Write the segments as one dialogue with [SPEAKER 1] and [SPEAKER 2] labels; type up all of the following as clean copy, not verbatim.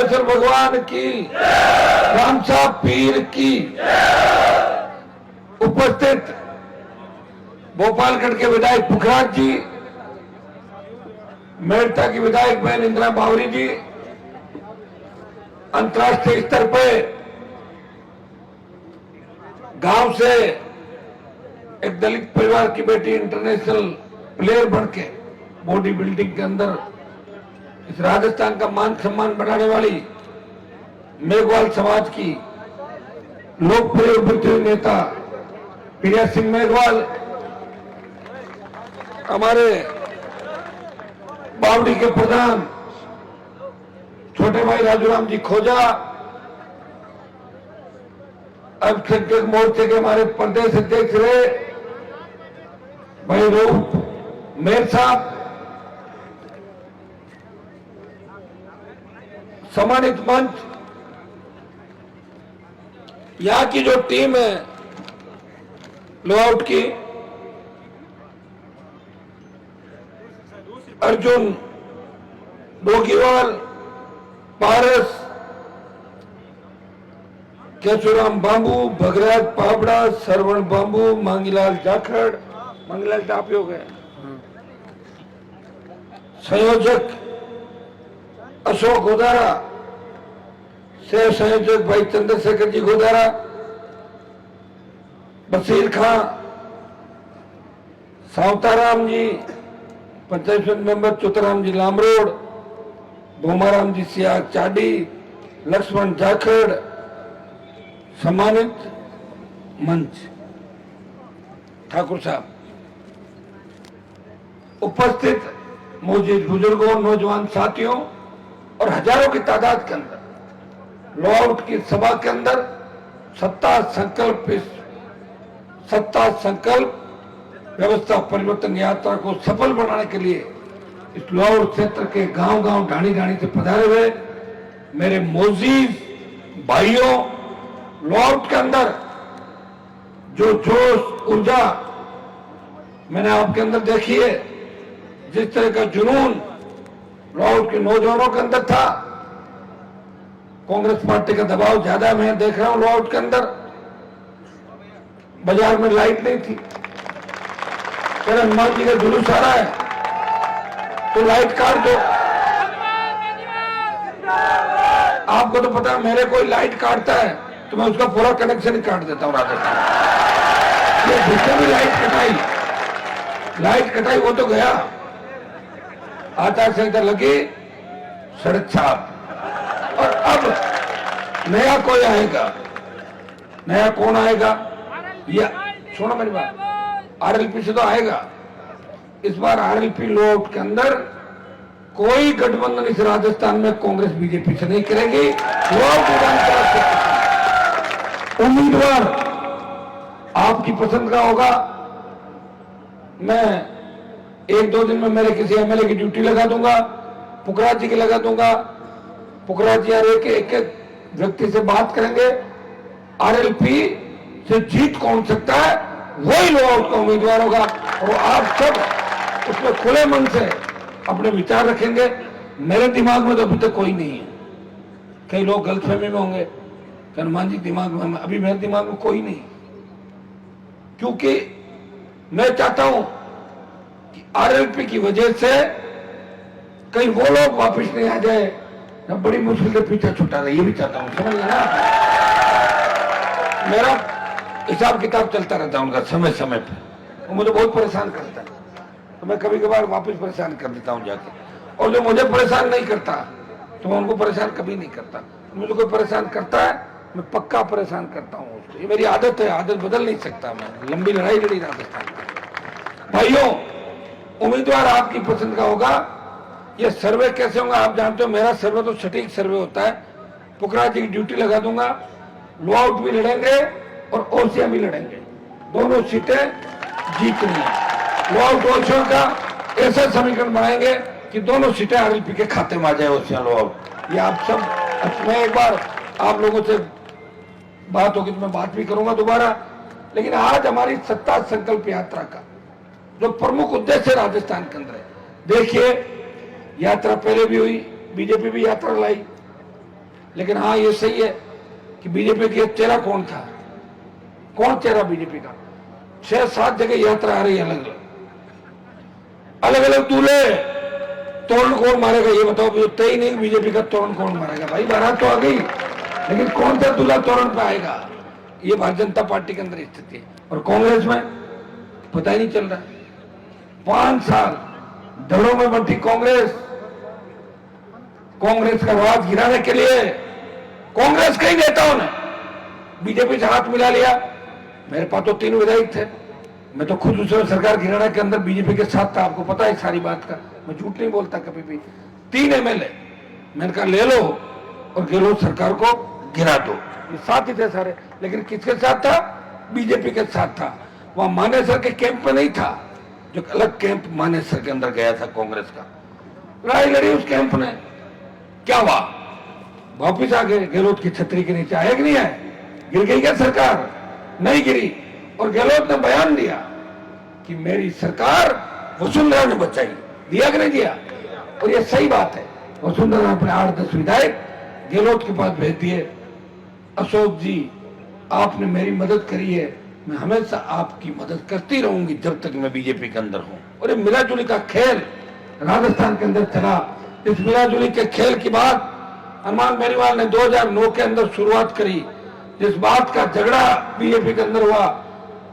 [SPEAKER 1] सिद्धेश्वर भगवान की, राम साहब पीर की। उपस्थित भोपालगढ़ के विधायक पुखराज जी, मेड़ता की विधायक बहन इंदिरा बावरी जी, अंतर्राष्ट्रीय स्तर पे गांव से एक दलित परिवार की बेटी इंटरनेशनल प्लेयर बनके बॉडी बिल्डिंग के अंदर इस राजस्थान का मान सम्मान बढ़ाने वाली मेघवाल समाज की लोकप्रिय उभरती हुई नेता प्रिया सिंह मेघवाल, हमारे बावड़ी के प्रधान छोटे भाई राजूराम जी खोजा, अल्पसंख्यक मोर्चे के हमारे प्रदेश अध्यक्ष रहे भाई रूप मेर साहब, सम्मानित मंच, यहां की जो टीम है लोआउट की, अर्जुन डोगीवाल, पारस, केशुराम बांबू, भगराज पाबड़ा, सरवण बांबू, मांगीलाल जाखड़, मांगीलाल टापी हो गए, संयोजक अशोक गोदारा, सह संयोजक भाई चंद्रशेखर जी गोदारा, बशीर खां, सावताराम जी, पंचायत मेंबर चुतराम जी लामरोड, भोमाराम जी सियाग चाडी, लक्ष्मण जाखड़, सम्मानित मंच, ठाकुर साहब, उपस्थित मौजूद बुजुर्गों, नौजवान साथियों और हजारों की तादाद के अंदर लोआउट की सभा के अंदर सत्ता संकल्प व्यवस्था परिवर्तन यात्रा को सफल बनाने के लिए इस लोआउट क्षेत्र के गांव-गांव, ढाणी-ढाणी से पधारे हुए मेरे मोजीज भाइयों, लोआउट के अंदर जो जोश, ऊर्जा मैंने आपके अंदर देखी है, जिस तरह का जुनून लोआउट के नौजवानों के अंदर था, कांग्रेस पार्टी का दबाव ज्यादा मैं देख रहा हूं लोआउट के अंदर। बाजार में लाइट नहीं थी, फिर हनुमान जी का जुलूस आ रहा है तो लाइट काट दो। आपको तो पता है, मेरे कोई लाइट काटता है तो मैं उसका पूरा कनेक्शन ही काट देता हूं राजस्थान। ये जिसने भी लाइट कटाई वो तो गया, आचार संहिता लगी, सड़क छाप। और अब नया कोई आएगा, नया कौन आएगा? ये सुनो मेरी बात, आरएलपी से तो आएगा। इस बार आरएलपी लोआउट के अंदर कोई गठबंधन इस राजस्थान में कांग्रेस बीजेपी से नहीं करेगी। लोआउट विधानसभा उम्मीदवार आपकी पसंद का होगा। मैं एक दो दिन में मेरे किसी एमएलए की ड्यूटी लगा दूंगा, पुखराज जी की लगा दूंगा। पुखराज जी एक व्यक्ति से बात करेंगे, आरएलपी से जीत कौन सकता है, वही लोआउट का उम्मीदवार होगा। और आप सब उसमें खुले मन से अपने विचार रखेंगे। मेरे दिमाग में तो अभी तक कोई नहीं है, कई लोग गलतफहमी में होंगे, हनुमान जी दिमाग में, अभी मेरे दिमाग में कोई नहीं, क्योंकि मैं चाहता हूं कि आरएलपी की वजह से कहीं वो लोग वापस नहीं आ जाए ना, बड़ी मुश्किल से पीछा छुटा रहे, ये भी चाहता हूं, समझ लेना। मेरा हिसाब किताब चलता रहता है उनका समय समय पे, वो मुझे बहुत परेशान करता है, तो मैं कभी कभार वापस परेशान कर देता हूं जाके। और जो मुझे परेशान नहीं करता तो मैं उनको परेशान कभी नहीं करता। मुझे कोई परेशान करता है मैं पक्का परेशान करता हूं उसको, ये मेरी आदत है, आदत बदल नहीं सकता मैं। लंबी लड़ाई लड़ी राजस्थान में। भाइयों, उम्मीदवार आपकी पसंद का होगा। ये सर्वे कैसे होगा आप जानते हो, मेरा सर्वे तो सटीक सर्वे होता है। पुखराज जी की ड्यूटी लगा दूंगा, लोआउट भी लड़ेंगे और ओसिया भी लड़ेंगे, दोनों सीटें जीतनी है। लोआउट ओसिया का ऐसा समीकरण बनाएंगे कि दोनों सीटें आरएलपी के खाते में आ जाए, ओसिया लोआउट। ये आप सब, मैं एक बार आप लोगों से बात होगी तो मैं बात भी करूंगा दोबारा। लेकिन आज हमारी सत्ता संकल्प यात्रा का जो प्रमुख उद्देश्य राजस्थान के अंदर है, देखिए यात्रा पहले भी हुई, बीजेपी भी यात्रा लाई, लेकिन हाँ ये सही है कि बीजेपी की चेहरा कौन था, कौन चेहरा बीजेपी का। 6-7 जगह यात्रा आ रही है, अलग अलग दूल्हे, तोरण कौन मारेगा ये बताओ। जो तय नहीं बीजेपी का तोरण कौन मारेगा भाई, बारात तो आ गई लेकिन कौन सा दूल्हा तोरण पे आएगा, ये भारतीय जनता पार्टी के अंदर स्थिति है। और कांग्रेस में पता ही नहीं चल रहा। 5 साल दलों में बंटी कांग्रेस का राज गिराने के लिए कांग्रेस के ही नेताओं ने बीजेपी से हाथ मिला लिया। मेरे पास तो 3 विधायक थे, मैं तो खुद उस सरकार गिराने के अंदर बीजेपी के साथ था, आपको पता है सारी बात का, मैं झूठ नहीं बोलता कभी भी। 3 एमएलए मैंने कहा ले लो और गहलोत सरकार को गिरा दो, ये साथ ही थे सारे। लेकिन किसके साथ था, बीजेपी के साथ था। वहां मानेसर के कैंप में नहीं था, जो अलग कैंप मानेसर के अंदर गया था कांग्रेस का, लड़ाई लड़ी उस कैंप ने, क्या हुआ, वापिस आ गए गहलोत की छतरी के नीचे। आए कि नहीं आए, गिर गई क्या सरकार, नहीं गिरी। और गहलोत ने बयान दिया कि मेरी सरकार वसुंधरा ने बचाई, दिया कि नहीं दिया। और ये सही बात है, वसुंधरा ने अपने 8-10 विधायक गहलोत के पास भेज दिए। अशोक जी आपने मेरी मदद करी है, मैं हमेशा आपकी मदद करती रहूंगी जब तक मैं बीजेपी के अंदर हूं। और ये मिलाजुली का खेल राजस्थान के अंदर चला। इस मिलाजुली के खेल की बात हनुमान बेनीवाल ने 2009 के अंदर शुरुआत करी। जिस बात का झगड़ा बीजेपी के अंदर हुआ,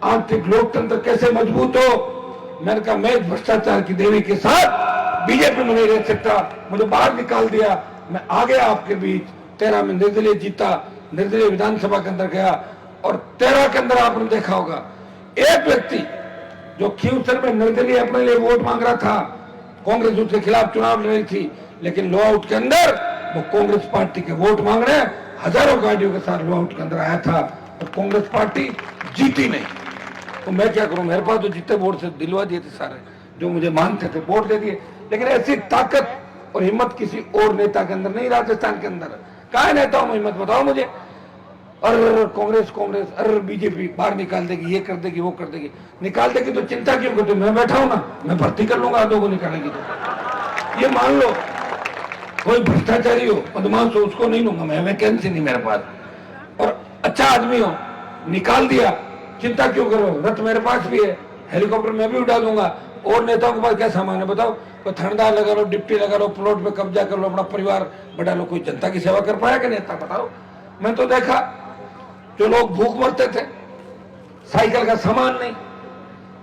[SPEAKER 1] आंतरिक लोकतंत्र कैसे मजबूत हो, मैंने कहा मैं भ्रष्टाचार की देवी के साथ बीजेपी में नहीं रह सकता, मुझे बाहर निकाल दिया। मैं आ गया आपके बीच, 13 में निर्दलीय जीता, निर्दलीय विधानसभा के अंदर गया। और 13 के अंदर आपने देखा होगा एक व्यक्ति जो खींवसर में निर्दलीय अपने लिए वोट मांग रहा था, कांग्रेस उसके खिलाफ चुनाव लड़ रही थी, लेकिन लो आउट के अंदर वो कांग्रेस पार्टी के वोट मांग रहे, हजारों गाड़ियों के साथ लो आउट के अंदर आया था और कांग्रेस पार्टी जीती नहीं। तो मैं क्या करूं, मेरे पास तो जितने वोट से दिलवा दिए थे सारे, जो मुझे मानते थे वोट दे दिए। लेकिन ऐसी ताकत और हिम्मत किसी और नेता के अंदर नहीं, राजस्थान के अंदर। कहा नेताओं में हिम्मत बताओ मुझे। अरे कांग्रेस अरे बीजेपी बाहर निकाल देगी, ये कर देगी, वो कर देगी। निकाल देगी तो चिंता क्यों करते, मैं बैठा हूं ना, मैं भर्ती कर लूंगा आधों को निकालेगी तो। ये मान लो कोई भ्रष्टाचारी हो, बदमाश हो, उसको नहीं लूंगा मैं, वैकेंसी नहीं मेरे पास। और अच्छा आदमी हो, निकाल दिया, चिंता क्यों करो, रथ मेरे पास भी है, हेलीकॉप्टर मैं भी उड़ा दूंगा। और नेताओं के पास क्या सामान है बताओ, कोई थानेदार लगा लो, डिप्टी लगा लो, प्लॉट पे कब्जा कर लो, अपना परिवार बढ़ा लो, कोई जनता की सेवा कर पाया क्या नेता बताओ। मैं तो देखा जो लोग भूख मरते थे, साइकिल का सामान नहीं,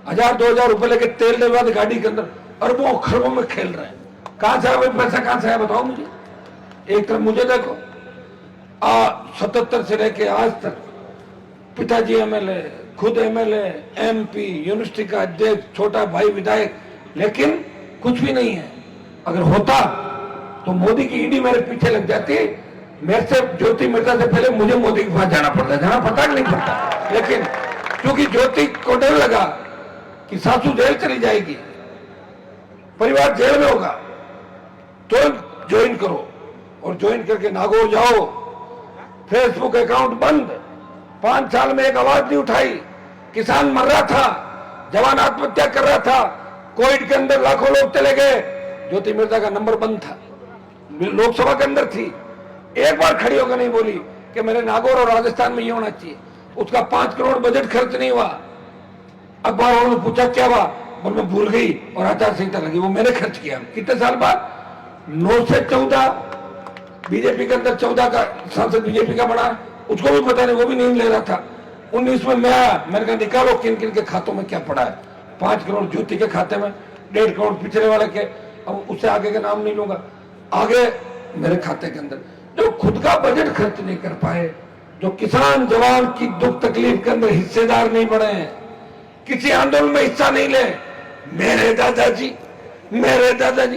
[SPEAKER 1] 1000-2000 रुपए लेके तेल डलवा दे गाड़ी के अंदर, अरबों खरबों में खेल रहे हैं। कहां से आया पैसा, कहां से आया बताओ मुझे। एक तरफ मुझे देखो, 77 से लेके आज तक पिताजी एमएलए, खुद एमएलए, एमपी, यूनिवर्सिटी का अध्यक्ष, छोटा भाई विधायक, लेकिन कुछ भी नहीं है। अगर होता तो मोदी की ईडी मेरे पीछे लग जाती, मेरे से ज्योति मिर्जा से पहले मुझे मोदी के पास जाना पड़ता कि नहीं पड़ता। लेकिन क्योंकि ज्योति को डर लगा कि सासू जेल चली जाएगी, परिवार जेल में होगा, तो ज्वाइन करो। और ज्वाइन करके नागौर जाओ, फेसबुक अकाउंट बंद, 5 साल में एक आवाज नहीं उठाई। किसान मर रहा था, जवान आत्महत्या कर रहा था, कोविड के अंदर लाखों लोग चले गए, ज्योति मिर्जा का नंबर बंद था, लोकसभा के अंदर थी, एक बार खड़ी होकर नहीं बोली कि मेरे नागौर और राजस्थान में ये होना चाहिए। उसका 5 करोड़ बजट खर्च नहीं हुआ। अखबार वालों ने पूछा क्या हुआ, और मैं भूल गई और आचार संहिता लगी, वो मैंने खर्च किया। कितने साल बाद 9 से 14 बीजेपी के अंदर 14 का सांसद बीजेपी का बना, उसको भी पता नहीं, वो भी नहीं ले रहा था। 19 में मैं आया, मैंने कहा निकालो किन किन के खातों में क्या पड़ा है। 5 करोड़ ज्योति के खाते में, 1.5 करोड़ पिछले वाले के, अब उससे आगे का नाम नहीं लूंगा, आगे मेरे खाते के अंदर। जो खुद का बजट खर्च नहीं कर पाए, जो किसान जवान की दुख तकलीफ के अंदर हिस्सेदार नहीं बने, किसी आंदोलन में हिस्सा नहीं ले, मेरे दादाजी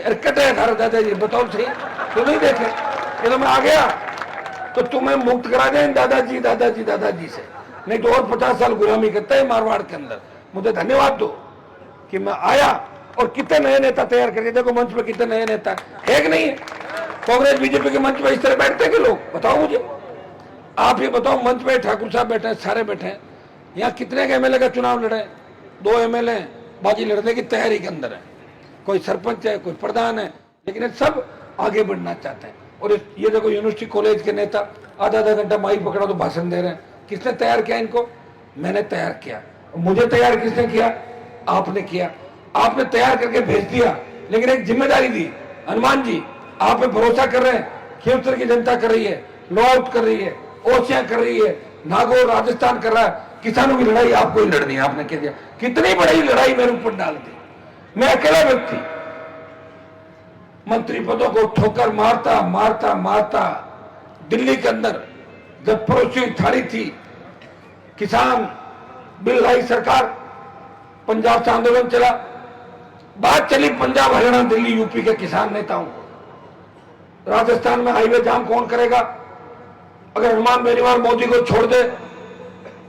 [SPEAKER 1] अरे कटे हमारे दादाजी, बताओ सही तो नहीं देखे, ये तो मैं आ गया तो तुम्हें मुक्त करा दें दादाजी से, नहीं तो और 50 साल गुलामी करते हैं मारवाड़ के अंदर। मुझे धन्यवाद दो कि मैं आया और कितने नए नेता तैयार करके, देखो मंच पे कितने नए नेता है कि नहीं है। कांग्रेस बीजेपी के मंच पे इस तरह बैठते हैं कि लोग, बताओ मुझे, आप ये बताओ। मंच पे ठाकुर साहब बैठे हैं, सारे बैठे हैं, यहाँ कितने के एमएलए का चुनाव लड़े, 2 एमएलए बाजी लड़ने की तैयारी के अंदर है, कोई सरपंच है, कोई प्रधान है, लेकिन सब आगे बढ़ना चाहते हैं। और ये देखो यूनिवर्सिटी कॉलेज के नेता आधा आधा घंटा माइक पकड़ा तो भाषण दे रहे हैं। किसने तैयार किया इनको? मैंने तैयार किया। मुझे तैयार किसने किया? आपने किया। आपने तैयार करके भेज दिया, लेकिन एक जिम्मेदारी दी। हनुमान जी आप पे भरोसा कर रहे हैं, खेमसर की जनता कर रही है, लो आउट कर रही है, ओसियां कर रही है, नागौर राजस्थान कर रहा है, किसानों की लड़ाई आपको ही लड़नी है। आपने कह दिया। कितनी बड़ी लड़ाई मेरे ऊपर डाल दी। मैं अकेला व्यक्ति मंत्री पदों को ठोकर मारता मारता मारता दिल्ली के अंदर जब पड़ोसी थाड़ी थी, किसान बिल लाई सरकार, पंजाब से आंदोलन चला, बात चली पंजाब हरियाणा दिल्ली यूपी के किसान नेताओं, राजस्थान में हाईवे जाम कौन करेगा? अगर हनुमान बेनीवाल मोदी को छोड़ दे,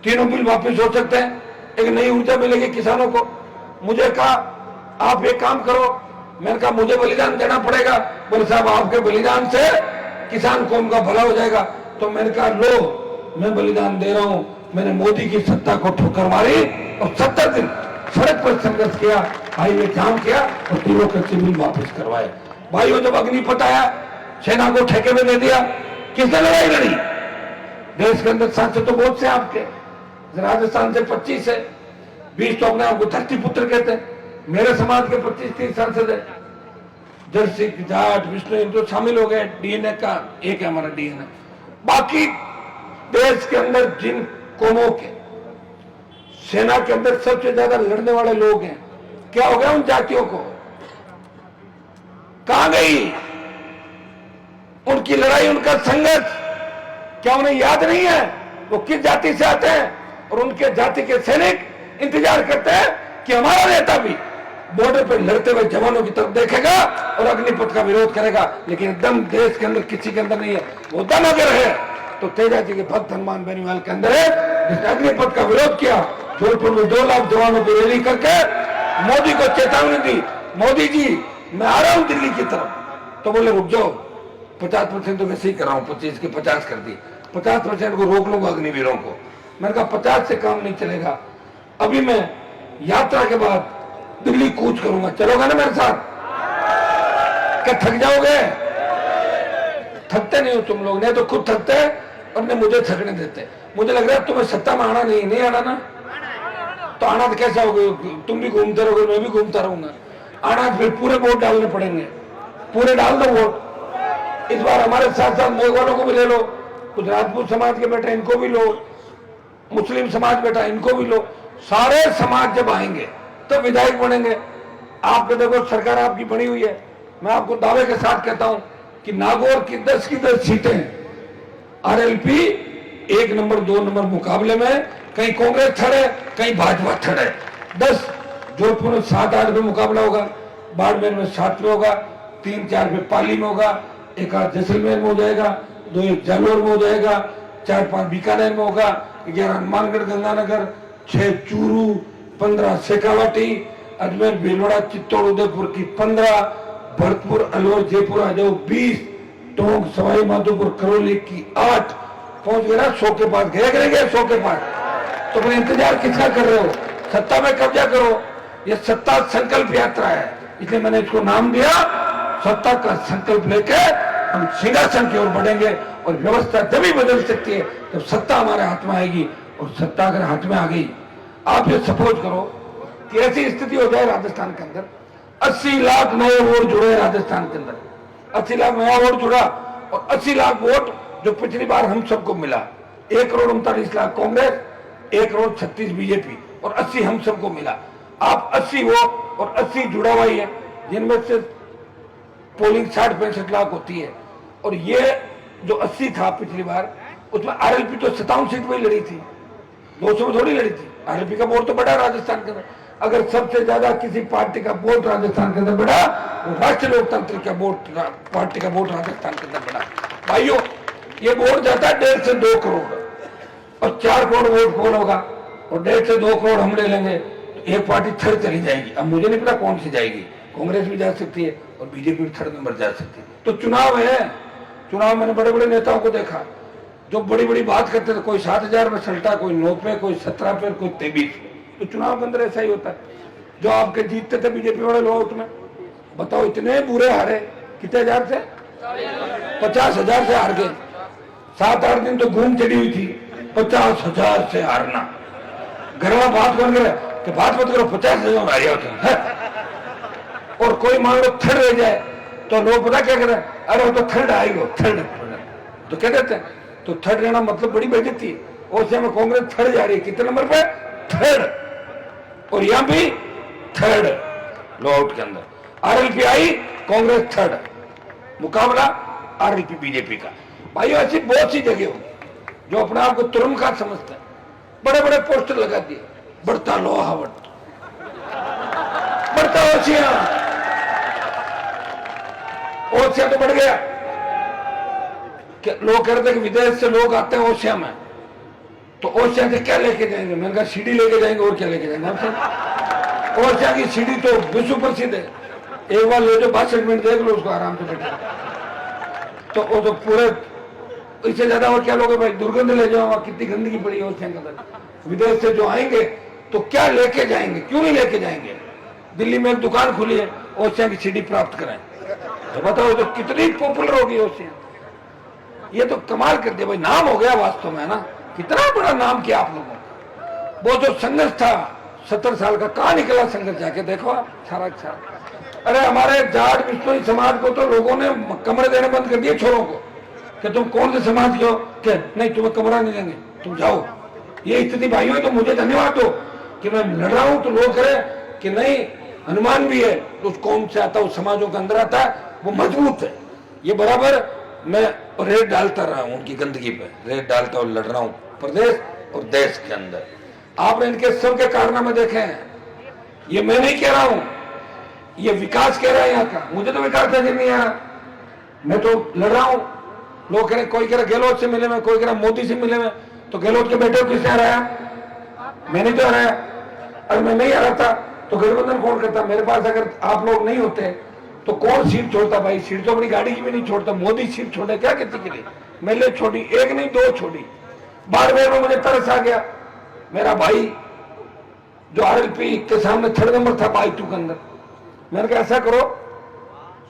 [SPEAKER 1] तीनों बिल वापस हो सकते हैं, एक नई ऊर्जा मिलेगी किसानों को। मुझे कहा आप एक काम करो। मैंने कहा मुझे बलिदान देना पड़ेगा। बोले साहब आपके बलिदान से किसान कौम का भला हो जाएगा। तो मैंने कहा लो मैं बलिदान दे रहा हूं। मैंने मोदी की सत्ता को ठोकर मारी और 70 दिन सड़क पर संघर्ष किया, हाईवे जाम किया और तीनों के बिल वापस करवाए। भाइयों जब अग्निपथ आया, सेना को ठेके में दे दिया, किसने लड़ाई लड़ी? देश के अंदर सांसद तो बहुत से आपके, राजस्थान से 25 है, 20 तो अपने आपको धरती पुत्र कहते हैं। मेरे समाज के 25-30 सांसद है, जर्सिक जाट विष्णु हिंदू शामिल हो गए। डीएनए का एक है हमारा डीएनए। बाकी देश के अंदर जिन कौमों के सेना के अंदर सबसे ज्यादा लड़ने वाले लोग हैं, क्या हो गया उन जातियों को? कहां गई उनकी लड़ाई, उनका संघर्ष? क्या उन्हें याद नहीं है वो किस जाति से आते हैं? और उनके जाति के सैनिक इंतजार करते हैं कि हमारा नेता भी बॉर्डर पर लड़ते हुए जवानों की तरफ देखेगा और अग्निपथ का विरोध करेगा। लेकिन एकदम देश के अंदर किसी के अंदर नहीं है। वो दम अगर है तो तेजाजी के भक्त हनुमान बेनीवाल के अंदर है, जिसने अग्निपथ का विरोध किया। जोधपुर में 2 लाख जवानों की रैली करके मोदी को चेतावनी दी, मोदी जी मैं आ रहा हूं दिल्ली की तरफ। तो बोले रुक जाओ, 50% तो वैसे ही कर रहा हूं, 25 के 50 कर दी, 50% को रोक लूंगा अग्निवीरों को। मैंने कहा 50 से काम नहीं चलेगा। अभी मैं यात्रा के बाद दिल्ली कूच करूंगा, चलोगा ना मेरे साथ? क्या थक जाओगे? थकते नहीं हो तुम लोग, नहीं तो खुद थकते हैं और नहीं मुझे थकने देते। मुझे लग रहा है तुम्हें सत्ता में आना नहीं आना ना, तो आना तो कैसा होगा? तुम भी घूमते रहोगे, मैं भी घूमता रहूंगा। आना फिर पूरे वोट डालने पड़ेंगे, पूरे डाल दो वोट। इस बार हमारे साथ साथ मेघवालों को भी ले लो, कुछ राजपूत समाज के बेटे इनको भी लो, मुस्लिम समाज बेटा इनको भी लो। सारे समाज जब आएंगे तो विधायक बनेंगे। आपके देखो सरकार आपकी बनी हुई है। मैं आपको दावे के साथ कहता हूं कि नागौर की 10 सीटें आरएलपी 1 नंबर 2 नंबर मुकाबले में, कहीं कांग्रेस थर्ड है, कहीं भाजपा थर्ड है। 10 जोधपुर में 7-8 में मुकाबला होगा, बाड़मेर में 7 में होगा, 3-4 में पाली में होगा, 1 आध जैसलमेर में हो जाएगा, 2-1 जालौर में हो जाएगा, 4-5 बीकानेर में होगा, 11 हनुमानगढ़ गंगानगर, 6 चूरू, 15 शेखावाटी, अजमेर भीलवाड़ा चित्तौड़ उदयपुर की 15, भरतपुर अलवर जयपुर आ जाओ 20, टोंक सवाई माधोपुर करौली की 8। पहुंच गए ना 100 के पास, गए 100 के पास। तो फिर इंतजार किसका कर रहे हो? सत्ता में कब्जा करो। ये सत्ता संकल्प यात्रा है, इसलिए मैंने इसको नाम दिया सत्ता का संकल्प लेके हम सिंहासन की ओर बढ़ेंगे। और व्यवस्था जब ही बदल सकती है जब सत्ता हमारे हाथ में आएगी। और सत्ता अगर हाथ में आ गई, आप ये सपोज करो कि ऐसी स्थिति हो जाए राजस्थान के अंदर 80 लाख नए वोट जुड़े राजस्थान के अंदर, 80 लाख नया वोट जुड़ा और 80 लाख वोट जो पिछली बार हम सबको मिला, 1,39,00,000 कांग्रेस, 1,36,00,000 बीजेपी और 80 हम सबको मिला। आप 80 वोट और 80 जुड़ा हुआ ही है, जिनमें से पोलिंग 60-65 लाख होती है। और ये जो 80 था पिछली बार, उसमें आरएलपी तो 57 सीट में लड़ी थी, 200 में थोड़ी लड़ी थी। आरएलपी का वोट तो बढ़ा राजस्थान के अंदर। अगर सबसे ज्यादा किसी पार्टी का वोट राजस्थान के अंदर बढ़ा, वो राष्ट्रीय लोकतंत्र का वोट, पार्टी का वोट राजस्थान के अंदर बढ़ा। भाइयों ये वोट जाता है 1.5 से 2 करोड़ और 4 करोड़ वोट कौन होगा? और 1.5 से 2 करोड़ हम ले लेंगे तो एक पार्टी थर्ड चली जाएगी। अब मुझे नहीं पता कौन सी जाएगी, कांग्रेस भी जा सकती है और बीजेपी भी थर्ड नंबर जा सकती है। तो चुनाव है, चुनाव मैंने बड़े बड़े नेताओं को देखा जो बड़ी बड़ी बात करते थे, कोई 7,000 में सल्टा, कोई 9 पे, कोई 17 पे, कोई 23। तो चुनाव के अंदर ऐसा ही होता है। जो आपके जीतते थे बीजेपी वाले लोग में, बताओ इतने बुरे हारे, कितने हजार से 50,000 से हार गए। 7-8 दिन तो घूम चली हुई थी। 50,000 से हारना, घर में बात कर रहे कि बात मत करो, 50,000 हारे होते हैं। और कोई मान लो थर्ड रह जाए तो लोग पता क्या कहते हैं, अरे वो तो थर्ड आएगा, थर्ड तो क्या कहते हैं। तो थर्ड रहना मतलब बड़ी बेइज्जती है। और में कांग्रेस थर्ड जा रही है, कितने नंबर पे? थर्ड। और यहां भी थर्ड लो आउट के अंदर। आरएलपी आई, कांग्रेस थर्ड, मुकाबला आरएलपी बीजेपी का। भाइयों ऐसी बहुत सी जगह हो जो अपने आप को तुरंत का समझते हैं। बड़े बड़े पोस्टर लगा दिए, बढ़ता लोहावट, बढ़ता ओसिया, ओसिया तो बढ़ गया। लोग कह रहे थे कि विदेश से लोग आते हैं ओसिया में, तो ओसिया से क्या लेके जाएंगे? मैंने कहा सीढ़ी लेके जाएंगे, और क्या लेके जाएंगे आप? ओसिया की सीढ़ी तो विश्व प्रसिद्ध है। एक बार ले जो 62 मिनट देख लो उसको आराम से बैठे, तो वो तो पूरे, इससे ज्यादा और क्या लोगे भाई? दुर्गंध ले जाओ, कितनी गंदगी पड़ी है ओसिया के अंदर। विदेश से जो आएंगे तो क्या लेके जाएंगे? क्यों नहीं लेके जाएंगे? दिल्ली में एक दुकान खुली है, ओसिया की सीढ़ी प्राप्त कराएं, तो बताओ तो कितनी पॉपुलर होगी ओसिया। ये तो कमाल कर दिया भाई, नाम हो गया वास्तव में ना। कितना बड़ा नाम किया आप लोगों को। वो जो संघर्ष था 70 साल का, कहां निकला संघर्ष? जाके देखो आप, सारा अच्छा। अरे हमारे जाट बिश्नोई समाज को तो लोगों ने कमरे देने बंद कर दिए छोरों को, कि तुम कौन से समाज के हो, कि नहीं तुम्हें कमरा नहीं देंगे, तुम जाओ। ये स्थिति भाइयों, तो मुझे धन्यवाद दो कि मैं लड़ रहा हूं, तो लोग कहे कि नहीं हनुमान भी है, तो उस कौम से आता है, उस समाजों के अंदर आता है, वो मजबूत है। ये बराबर मैं रेत डालता रहा हूं उनकी गंदगी पे, रेत डालता और लड़ रहा हूं प्रदेश और देश के अंदर। आपने इनके सबके कारनामे देखे हैं। ये मैं नहीं कह रहा हूं, ये विकास कह रहा है यहाँ का। मुझे तो विकास नजर नहीं आ रहा, मैं तो लड़ रहा हूं। लोग कह रहे, कोई कह रहा गहलोत से मिले में, कोई कह रहा मोदी से मिले में, तो गहलोत के बेटे को किसने हराया? मैंने तो हराया। अगर मैं नहीं हराता तो गठबंधन कौन करता? मेरे पास अगर आप लोग नहीं होते तो कौन सीट छोड़ता? भाई सीट तो अपनी गाड़ी की भी नहीं छोड़ता। मोदी सीट छोड़े क्या किसी के लिए? मैंने छोड़ी, एक नहीं 2 छोड़ी। बाड़मेर में मुझे तरस आ गया, मेरा भाई जो आरएलपी के सामने 3rd नंबर था 22 के अंदर। मैंने कहा ऐसा करो,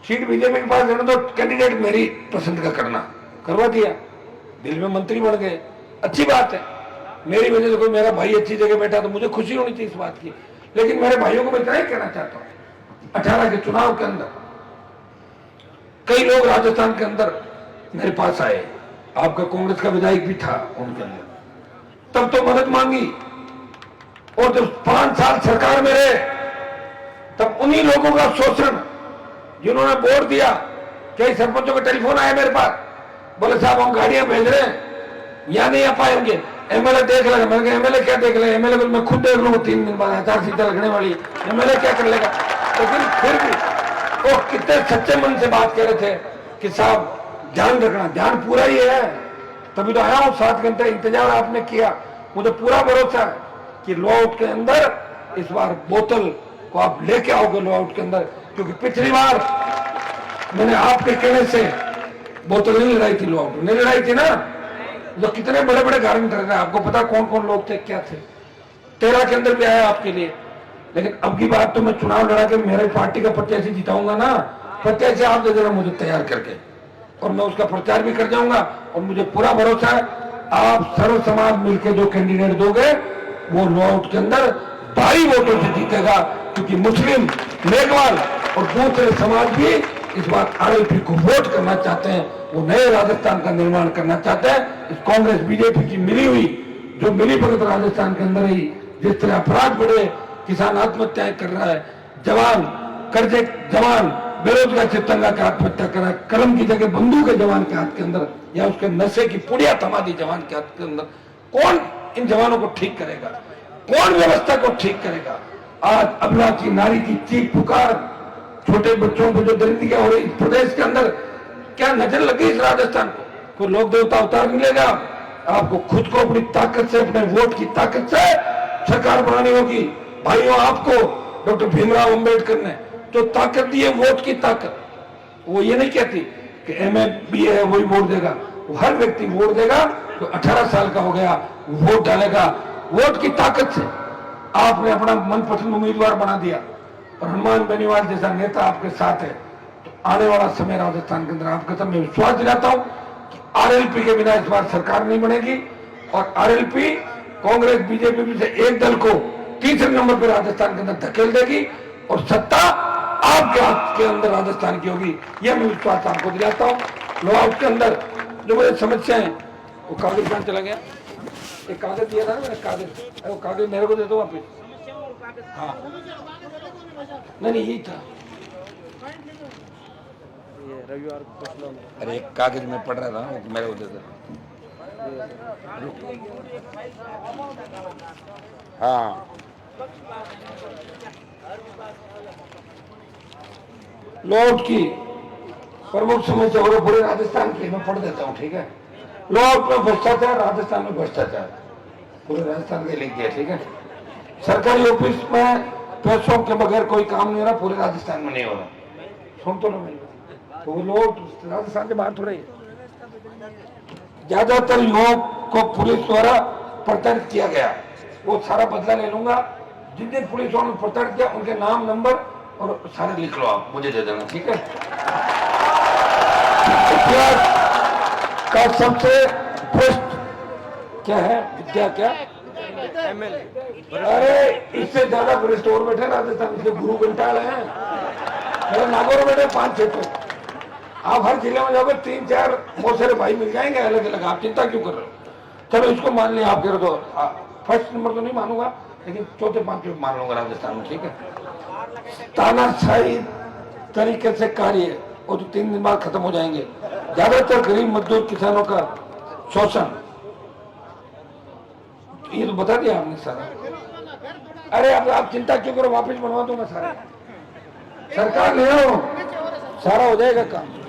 [SPEAKER 1] सीट बीजेपी के पास देना तो कैंडिडेट मेरी पसंद का करना, करवा दिया। दिल में मंत्री बन गए, अच्छी बात है। मेरी वजह से कोई मेरा भाई अच्छी जगह बैठा तो मुझे खुशी होनी चाहिए इस बात की। लेकिन मेरे भाइयों को मैं इतना ही कहना चाहता हूं, 18 के चुनाव के अंदर कई लोग राजस्थान के अंदर मेरे पास आए, आपका कांग्रेस का विधायक भी था उनके अंदर, तब तो मदद मांगी। और जब 5 साल सरकार में रहे तब उन्हीं लोगों का शोषण, जिन्होंने वोट दिया, कई सरपंचों का टेलीफोन आया मेरे पास, बोले साहब हम गाड़ियां भेज रहे हैं, यहां नहीं आ पाएंगे, एमएलए देख लेगा। मैंने कहा एमएलए क्या देख लेगा? एमएलए को मैं खुद देख लूंगा 3 दिन बाद, 4 सीटें लगने वाली, एमएलए क्या कर लेगा? लेकिन फिर भी वो कितने सच्चे मन से बात कह रहे थे कि साहब ध्यान रखना, ध्यान पूरा ही है। तभी तो आया हूं, 7 घंटे इंतजार आपने किया। मुझे पूरा भरोसा है कि लो आउट के अंदर इस बार बोतल को आप लेके आओगे लो आउट के अंदर, क्योंकि पिछली बार मैंने आपके कहने से बोतल नहीं लड़ाई थी, लो आउट नहीं लड़ाई थी ना। तो कितने बड़े बड़े गारंटर हैं, आपको पता कौन कौन लोग थे, क्या थे। 13 के अंदर भी आया आपके लिए। लेकिन अब की बात तो मैं चुनाव लड़ा के मेरे पार्टी का प्रत्याशी जिताऊंगा ना, प्रत्याशी आप दे देना मुझे तैयार करके, और मैं उसका प्रचार भी कर जाऊंगा। और मुझे पूरा भरोसा है आप सर्व समाज मिलकर जो कैंडिडेट दोगे वो लो आउट के अंदर भारी वोटों से जीतेगा, क्योंकि मुस्लिम, मेघवाल और दूसरे समाज भी इस बार आरएलपी को वोट करना चाहते हैं। वो नए राजस्थान का निर्माण करना चाहते हैं। इस कांग्रेस बीजेपी की मिली हुई जो मिली भगत राजस्थान के अंदर ही जिस तरह अपराध बढ़े, किसान आत्महत्याएं कर रहा है, जवान कर्जे, जवान बेरोजगार से तंगा के आत्महत्या कर रहा है, कलम की जगह बंदूक है जवान के हाथ के अंदर, या उसके नशे की पुड़िया थमा दी जवान के हाथ के अंदर। कौन इन जवानों को ठीक करेगा? कौन व्यवस्था को ठीक करेगा? आज अबला की नारी की चीख पुकार, छोटे बच्चों को जो दरिंदगियां हो रही प्रदेश के अंदर, क्या नजर लगी इस राजस्थान को? कोई लोक देवता अवतार मिलेगा? आपको खुद को अपनी ताकत से, अपने वोट की ताकत से सरकार बनानी होगी। भाइयों, आपको डॉक्टर भीमराव अंबेडकर ने जो ताकत दी है, वोट की ताकत, वो ये नहीं कहती कि एमए बीए है वही वोट देगा। वो हर व्यक्ति वोट देगा जो 18 साल का हो गया, वोट डालेगा। वोट की ताकत से आपने अपना मनपसंद उम्मीदवार बना दिया और हनुमान बेनीवाल जैसा नेता आपके साथ है, तो आने वाला समय राजस्थान के अंदर आपके सामने विश्वास दिलाता हूं कि आरएलपी के बिना इस बार सरकार नहीं बनेगी और आरएलपी कांग्रेस बीजेपी में से एक दल को तीसरे नंबर पर राजस्थान के अंदर धकेल देगी और सत्ता आपके हाथ के अंदर राजस्थान की होगी। यह मैं विश्वास आपको दिलाता हूँ। लोग के अंदर जो मेरी समस्या है वो कागज कहाँ चला गया? एक कागज दिया था ना मैंने, कागज, वो कागज मेरे को दे दो वापिस। हाँ नहीं यही था।
[SPEAKER 2] रविवार
[SPEAKER 1] अरे एक कागज में पढ़ रहा था, मेरे को दे दो। हाँ लॉर्ड की प्रमुख समस्या और पूरे राजस्थान की मैं पढ़ देता हूँ, ठीक है। लॉर्ड में भ्रष्टाचार, राजस्थान में भ्रष्टाचार, पूरे राजस्थान के लिख दिया, ठीक है। सरकारी ऑफिस में पैसों के बगैर कोई काम नहीं हो रहा, पूरे राजस्थान में नहीं हो रहा। सुन तो लो मेरी, तो वो लोग राजस्थान के बाहर थोड़े ही। ज्यादातर युवाओं को पुलिस द्वारा प्रताड़ित किया गया, वो सारा बदला ले लूंगा। जिन जिन पुलिस वालों ने प्रताड़ित किया उनके नाम नंबर और सारे लिख लो, आप मुझे दे देना, ठीक है। इतिहास का सबसे भ्रष्ट क्या है? विद्या क्या? अरे इससे ज्यादा भ्रष्ट और बैठे राजस्थान के गुरु घंटाल है। मेरे नागौर बैठे 5-6 तो आप हर जिले में जाओगे 3-4 मौसेरे भाई मिल जाएंगे अलग अलग। आप चिंता क्यों कर रहे हो? चलो इसको मान लिया, आप कह रहे हो फर्स्ट नंबर तो नहीं मानूंगा, लेकिन चौथे 5वें मान लूंगा राजस्थान में, ठीक है। तानाशाही तरीके से कार्य और 3 दिन बाद खत्म हो जाएंगे। ज्यादातर गरीब मजदूर किसानों का शोषण, ये तो बता दिया आपने सारा। अरे अब आप चिंता क्यों करो, वापस बनवा दूंगा सारा। सरकार ले आओ, सारा हो जाएगा काम।